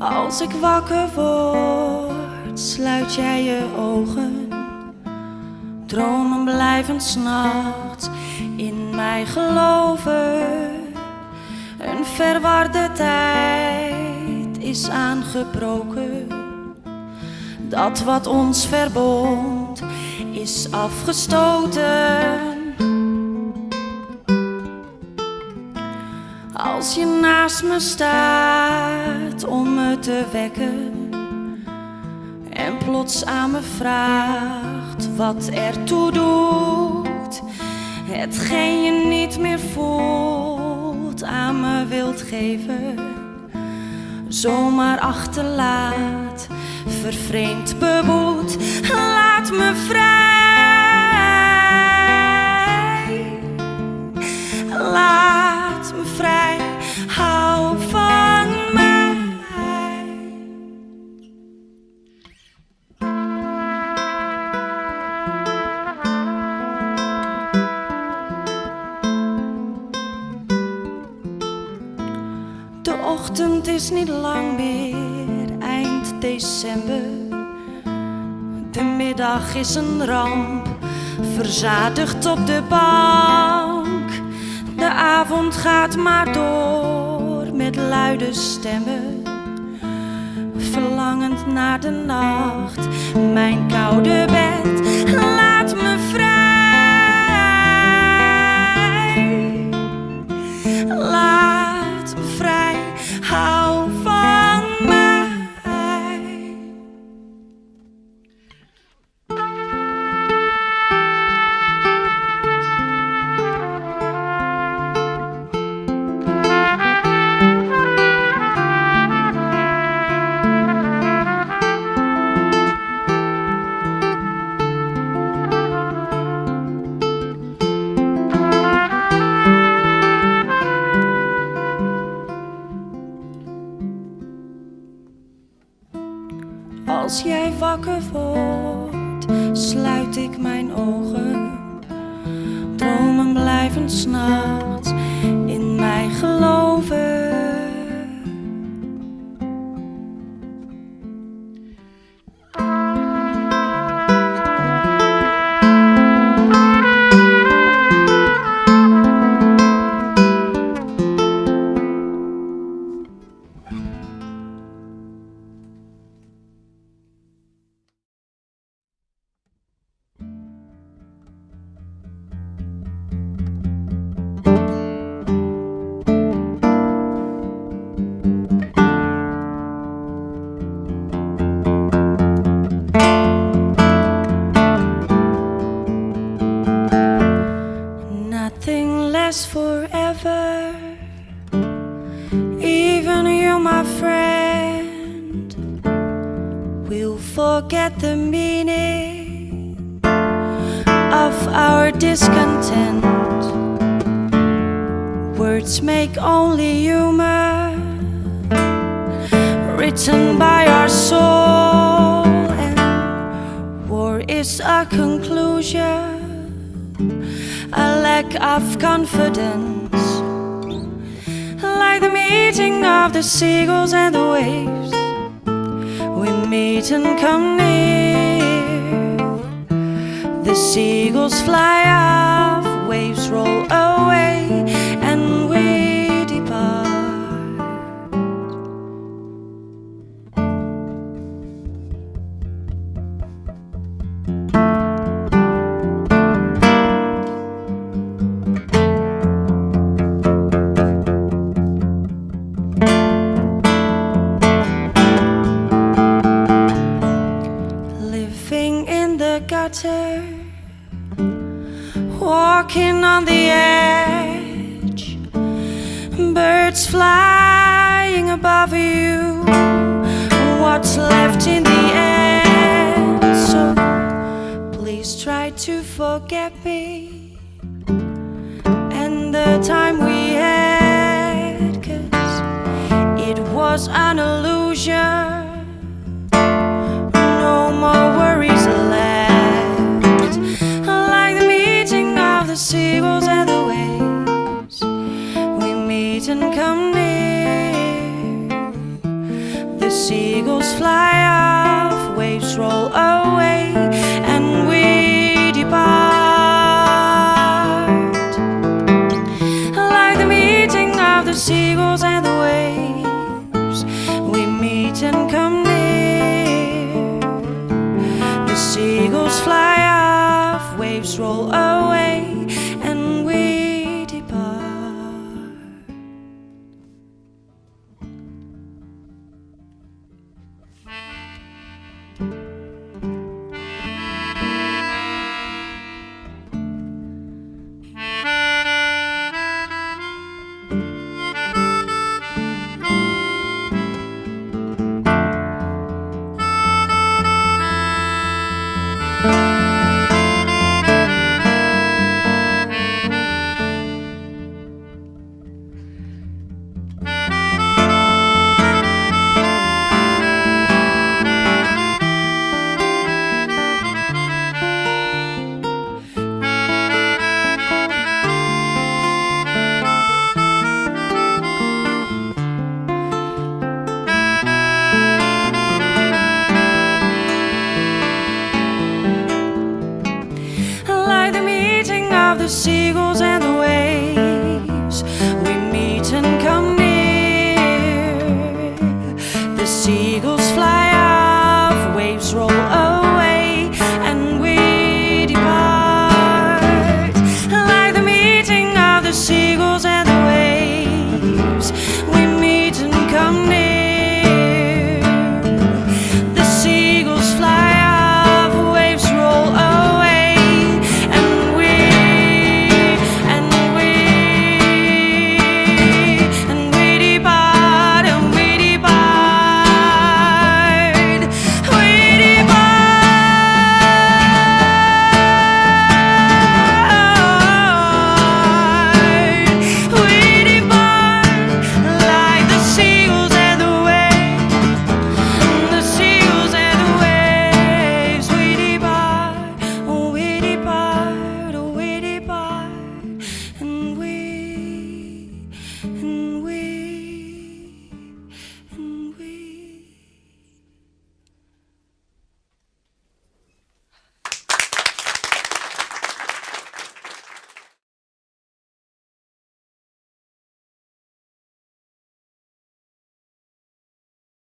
Als ik wakker word, sluit jij je ogen. Dromen blijven 's nachts in mij geloven. Een verwarde tijd is aangebroken. Dat wat ons verbond is afgestoten. Als je naast me staat om me te wekken en plots aan me vraagt wat ertoe doet, hetgeen je niet meer voelt aan me wilt geven, zomaar achterlaat, vervreemd, beboet, laat me vrij, laat me vrij, hou van mij. De ochtend is niet lang meer, eind december. De middag is een ramp, verzadigd op de bank. De avond gaat maar door met luide stemmen, verlangend naar de nacht, mijn koude bed. Laat me vrij, laat me vrij, hou van mij. Als jij wakker wordt, sluit ik mijn ogen. Dromen blijven 's nachts in mij geloven. Nothing lasts forever, even you, my friend, will forget the meaning of our discontent. Words make only humor, written by our soul, and war is a conclusion, a lack of confidence, like the meeting of the seagulls and the waves. We meet and come near, the seagulls fly off, waves roll away, and we depart. Gutter, walking on the edge, birds flying above you, what's left in the end? So please try to forget me and the time we had, 'cause it was an illusion. No more worries left, the seagulls and the waves. We meet and come near, the seagulls fly off, waves roll away, and we depart. Like the meeting of the seagulls and the waves, we meet and come